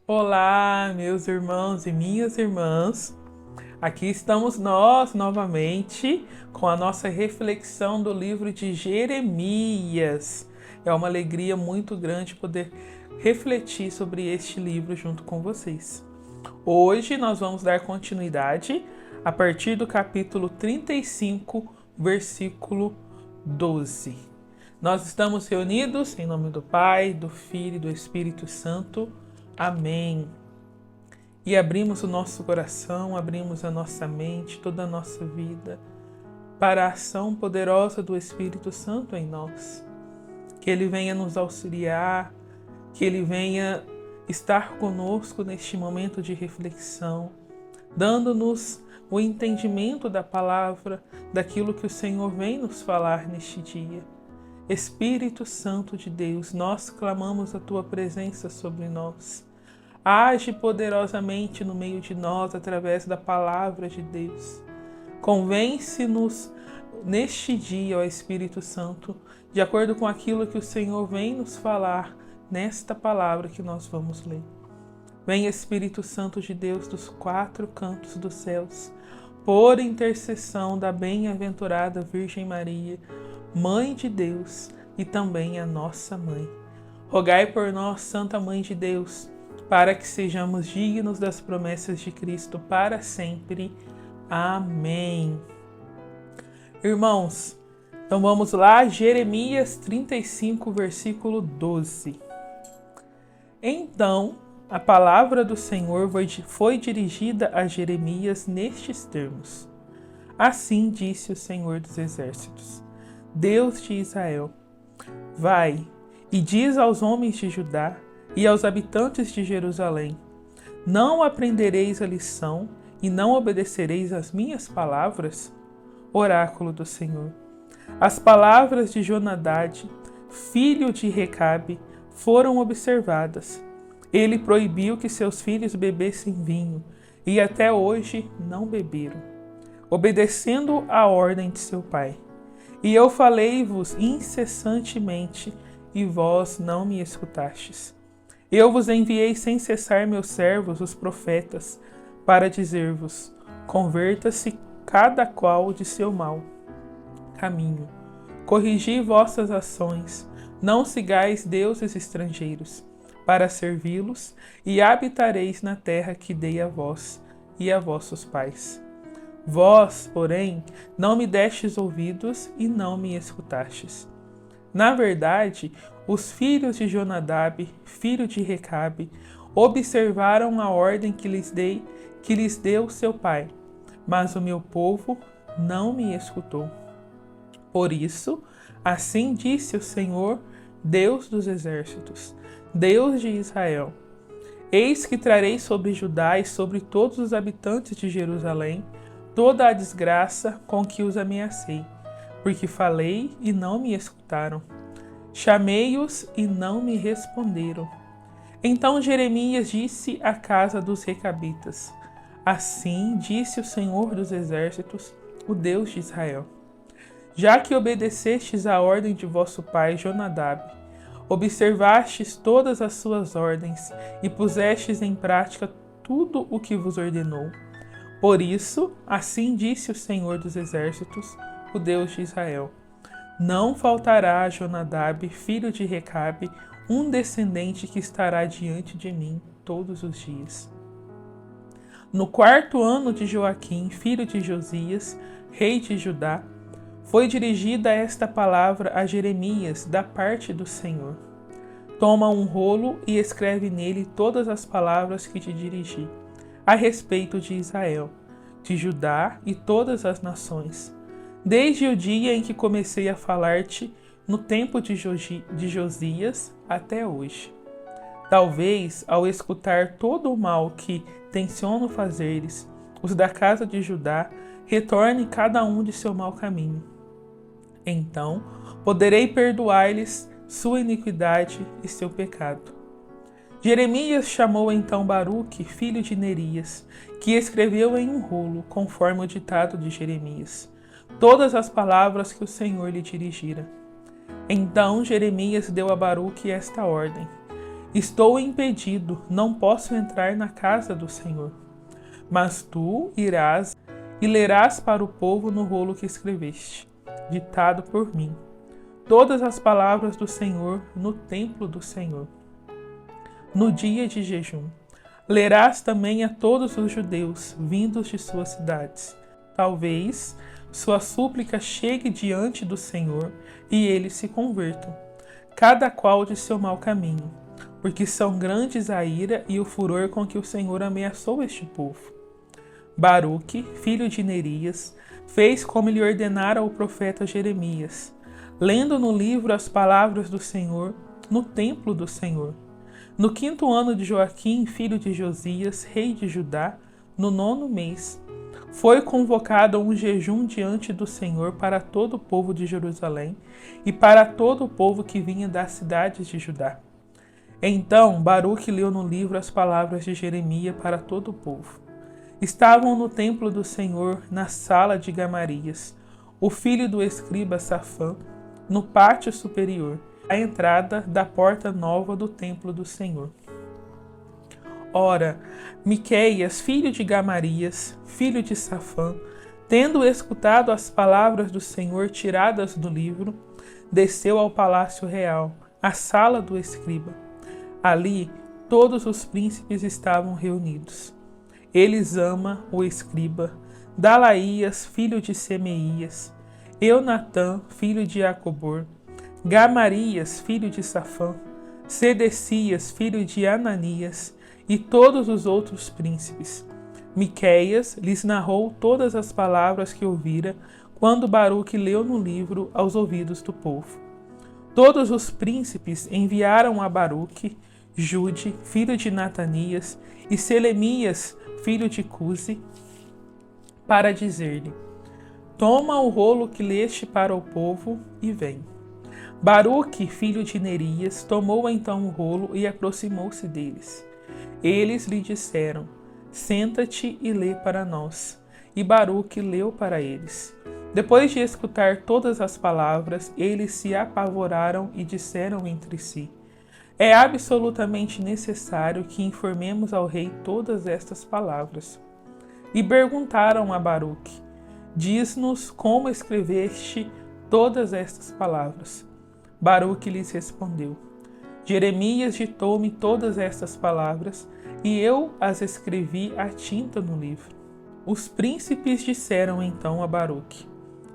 Olá, meus irmãos e minhas irmãs. Aqui estamos nós novamente com a nossa reflexão do livro de Jeremias. É uma alegria muito grande poder refletir sobre este livro junto com vocês. Hoje nós vamos dar continuidade a partir do capítulo 35, versículo 12. Nós estamos reunidos em nome do Pai, do Filho e do Espírito Santo. Amém. E abrimos o nosso coração, abrimos a nossa mente, toda a nossa vida para a ação poderosa do Espírito Santo em nós. Que Ele venha nos auxiliar, que Ele venha estar conosco neste momento de reflexão, dando-nos o entendimento da palavra, daquilo que o Senhor vem nos falar neste dia. Espírito Santo de Deus, nós clamamos a Tua presença sobre nós. Age poderosamente no meio de nós através da palavra de Deus. Convence-nos neste dia, ó Espírito Santo, de acordo com aquilo que o Senhor vem nos falar nesta palavra que nós vamos ler. Vem, Espírito Santo de Deus, dos quatro cantos dos céus, por intercessão da bem-aventurada Virgem Maria, Mãe de Deus e também a nossa Mãe. Rogai por nós, Santa Mãe de Deus, para que sejamos dignos das promessas de Cristo para sempre. Amém. Irmãos, então vamos lá, Jeremias 35, versículo 12. Então, a palavra do Senhor foi dirigida a Jeremias nestes termos. Assim disse o Senhor dos Exércitos, Deus de Israel: Vai e diz aos homens de Judá e aos habitantes de Jerusalém: Não aprendereis a lição e não obedecereis às minhas palavras? Oráculo do Senhor. As palavras de Jonadab, filho de Recabe, foram observadas. Ele proibiu que seus filhos bebessem vinho, e até hoje não beberam, obedecendo à ordem de seu pai. E eu falei-vos incessantemente, e vós não me escutastes. Eu vos enviei sem cessar meus servos, os profetas, para dizer-vos: converta-se cada qual de seu mau caminho. Corrigi vossas ações, não sigais deuses estrangeiros, para servi-los, e habitareis na terra que dei a vós e a vossos pais. Vós, porém, não me destes ouvidos e não me escutastes. Na verdade, os filhos de Jonadab, filho de Recabe, observaram a ordem que lhes deu seu pai, mas o meu povo não me escutou. Por isso, assim disse o Senhor, Deus dos exércitos, Deus de Israel: Eis que trarei sobre Judá e sobre todos os habitantes de Jerusalém toda a desgraça com que os ameacei, porque falei e não me escutaram. Chamei-os e não me responderam. Então Jeremias disse à casa dos recabitas: Assim disse o Senhor dos exércitos, o Deus de Israel: Já que obedecestes à ordem de vosso pai Jonadab, observastes todas as suas ordens e pusestes em prática tudo o que vos ordenou. Por isso, assim disse o Senhor dos exércitos, o Deus de Israel: Não faltará a Jonadab, filho de Recabe, um descendente que estará diante de mim todos os dias. No 4º ano de Joaquim, filho de Josias, rei de Judá, foi dirigida esta palavra a Jeremias da parte do Senhor: Toma um rolo e escreve nele todas as palavras que te dirigi, a respeito de Israel, de Judá e todas as nações, desde o dia em que comecei a falar-te no tempo de Josias até hoje. Talvez, ao escutar todo o mal que tenciono fazer-lhes, os da casa de Judá retornem cada um de seu mau caminho. Então poderei perdoar-lhes sua iniquidade e seu pecado. Jeremias chamou então Baruque, filho de Nerias, que escreveu em um rolo, conforme o ditado de Jeremias, todas as palavras que o Senhor lhe dirigira. Então Jeremias deu a Baruque esta ordem: Estou impedido, não posso entrar na casa do Senhor. Mas tu irás e lerás para o povo no rolo que escreveste, ditado por mim, todas as palavras do Senhor no templo do Senhor. No dia de jejum, lerás também a todos os judeus vindos de suas cidades. Talvez sua súplica chegue diante do Senhor e eles se convertam, cada qual de seu mau caminho, porque são grandes a ira e o furor com que o Senhor ameaçou este povo. Baruque, filho de Nerias, fez como lhe ordenara o profeta Jeremias, lendo no livro as palavras do Senhor no templo do Senhor. No 5º ano de Joaquim, filho de Josias, rei de Judá, no 9º mês, foi convocado um jejum diante do Senhor para todo o povo de Jerusalém e para todo o povo que vinha das cidades de Judá. Então Baruque leu no livro as palavras de Jeremias para todo o povo. Estavam no templo do Senhor, na sala de Gamarias, o filho do escriba Safã, no pátio superior, à entrada da porta nova do templo do Senhor. Ora, Miqueias, filho de Gamarias, filho de Safã, tendo escutado as palavras do Senhor tiradas do livro, desceu ao palácio real, à sala do escriba. Ali, todos os príncipes estavam reunidos. Elisama, o escriba, Dalaías, filho de Semeias, Eunatã, filho de Acobor, Gamarias, filho de Safã, Sedecias, filho de Ananias, e todos os outros príncipes. Miqueias lhes narrou todas as palavras que ouvira quando Baruque leu no livro aos ouvidos do povo. Todos os príncipes enviaram a Baruque, Jude, filho de Natanias, e Selemias, filho de Cusi, para dizer-lhe: toma o rolo que leste para o povo e vem. Baruque, filho de Nerias, tomou então o rolo e aproximou-se deles. Eles lhe disseram: senta-te e lê para nós. E Baruque leu para eles. Depois de escutar todas as palavras, eles se apavoraram e disseram entre si: é absolutamente necessário que informemos ao rei todas estas palavras. E perguntaram a Baruque: diz-nos como escreveste todas estas palavras. Baruque lhes respondeu: Jeremias ditou-me todas estas palavras, e eu as escrevi à tinta no livro. Os príncipes disseram então a Baruque: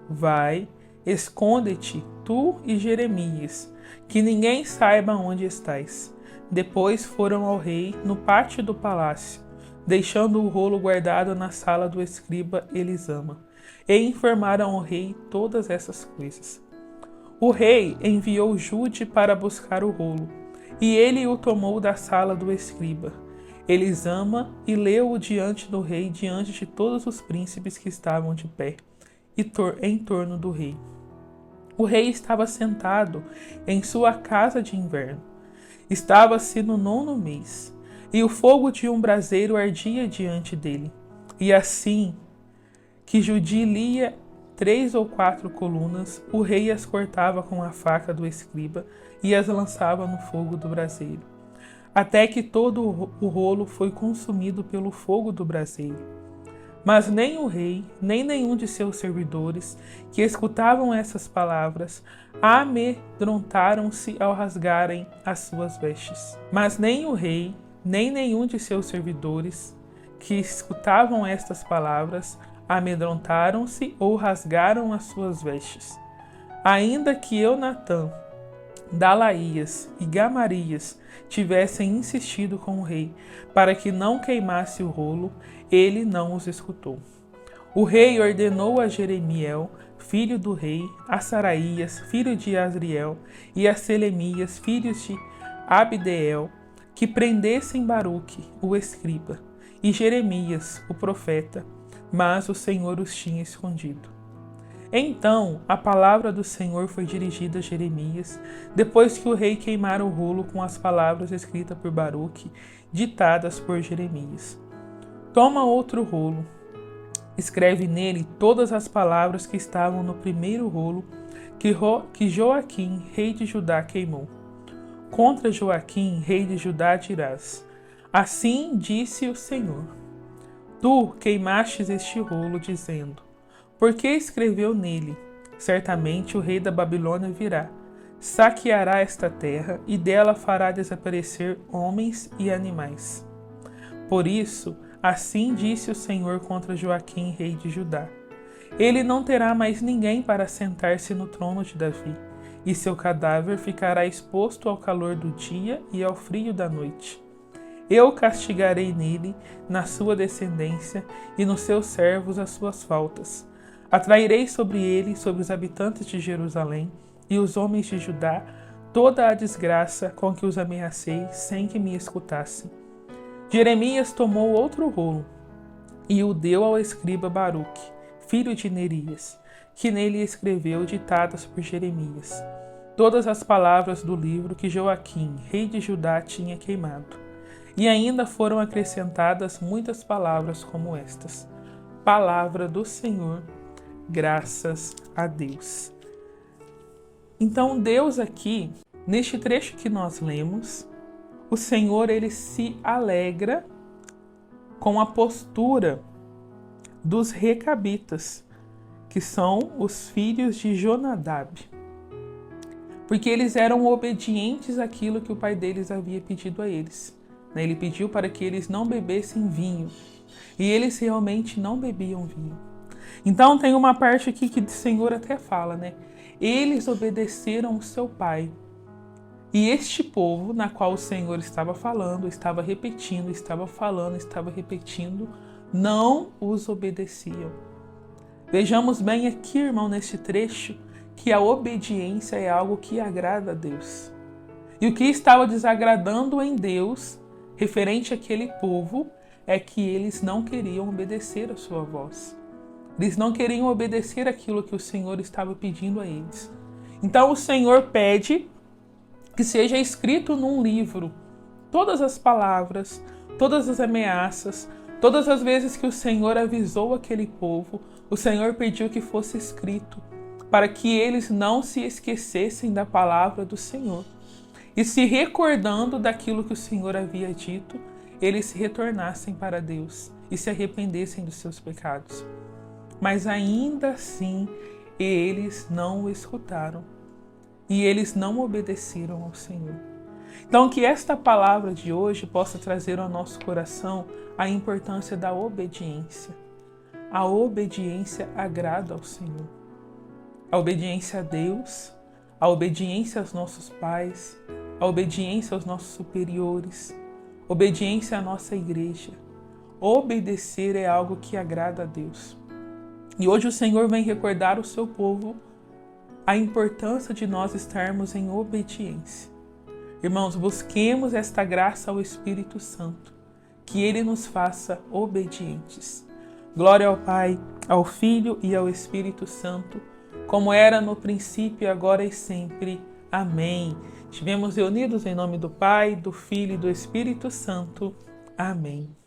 vai, esconde-te, tu e Jeremias, que ninguém saiba onde estais. Depois foram ao rei no pátio do palácio, deixando o rolo guardado na sala do escriba Elisama, e informaram ao rei todas essas coisas. O rei enviou Jude para buscar o rolo, e ele o tomou da sala do escriba Elisama e leu-o diante do rei, diante de todos os príncipes que estavam de pé, em torno do rei. O rei estava sentado em sua casa de inverno. Estava-se no 9º mês, e o fogo de um braseiro ardia diante dele. E assim que Jude lia 3 ou 4 colunas, o rei as cortava com a faca do escriba e as lançava no fogo do braseiro, até que todo o rolo foi consumido pelo fogo do braseiro. Mas nem o rei, nem nenhum de seus servidores, que escutavam essas palavras, amedrontaram-se ao rasgarem as suas vestes. Mas nem o rei, nem nenhum de seus servidores, que escutavam estas palavras, amedrontaram-se ou rasgaram as suas vestes. Ainda que Eunatã, Dalaías e Gamarias tivessem insistido com o rei para que não queimasse o rolo, ele não os escutou. O rei ordenou a Jeremiel, filho do rei, a Saraías, filho de Asriel, e a Selemias, filhos de Abdeel, que prendessem Baruque, o escriba, e Jeremias, o profeta, mas o Senhor os tinha escondido. Então a palavra do Senhor foi dirigida a Jeremias, depois que o rei queimara o rolo com as palavras escritas por Baruque, ditadas por Jeremias. Toma outro rolo, escreve nele todas as palavras que estavam no primeiro rolo que Joaquim, rei de Judá, queimou. contra Joaquim, rei de Judá, dirás: assim disse o Senhor: tu queimastes este rolo, dizendo: por que escreveu nele? Certamente o rei da Babilônia virá, saqueará esta terra e dela fará desaparecer homens e animais. Por isso, assim disse o Senhor contra Joaquim, rei de Judá: ele não terá mais ninguém para sentar-se no trono de Davi, e seu cadáver ficará exposto ao calor do dia e ao frio da noite. Eu castigarei nele, na sua descendência, e nos seus servos as suas faltas. Atrairei sobre ele, sobre os habitantes de Jerusalém e os homens de Judá, toda a desgraça com que os ameacei, sem que me escutassem. Jeremias tomou outro rolo e o deu ao escriba Baruque, filho de Nerias, que nele escreveu, ditadas por Jeremias, todas as palavras do livro que Joaquim, rei de Judá, tinha queimado. E ainda foram acrescentadas muitas palavras como estas. Palavra do Senhor, graças a Deus. Então Deus aqui, neste trecho que nós lemos, o Senhor ele se alegra com a postura dos recabitas, que são os filhos de Jonadab, porque eles eram obedientes àquilo que o pai deles havia pedido a eles. Ele pediu para que eles não bebessem vinho, e eles realmente não bebiam vinho. Então tem uma parte aqui que o Senhor até fala, né? Eles obedeceram o seu pai. E este povo, na qual o Senhor estava falando, estava repetindo, estava falando, estava repetindo, não os obedeciam. Vejamos bem aqui, irmão, neste trecho, que a obediência é algo que agrada a Deus. E o que estava desagradando em Deus, referente àquele povo, é que eles não queriam obedecer a sua voz. Eles não queriam obedecer aquilo que o Senhor estava pedindo a eles. Então o Senhor pede que seja escrito num livro todas as palavras, todas as ameaças, todas as vezes que o Senhor avisou aquele povo, o Senhor pediu que fosse escrito, para que eles não se esquecessem da palavra do Senhor. E se recordando daquilo que o Senhor havia dito, eles se retornassem para Deus e se arrependessem dos seus pecados. Mas ainda assim, eles não o escutaram. E eles não obedeceram ao Senhor. Então, que esta palavra de hoje possa trazer ao nosso coração a importância da obediência. A obediência agrada ao Senhor. A obediência a Deus, a obediência aos nossos pais, a obediência aos nossos superiores, obediência à nossa igreja. Obedecer é algo que agrada a Deus. E hoje o Senhor vem recordar o seu povo a importância de nós estarmos em obediência. Irmãos, busquemos esta graça ao Espírito Santo, que Ele nos faça obedientes. Glória ao Pai, ao Filho e ao Espírito Santo, como era no princípio, agora e sempre. Amém. Estivemos reunidos em nome do Pai, do Filho e do Espírito Santo. Amém.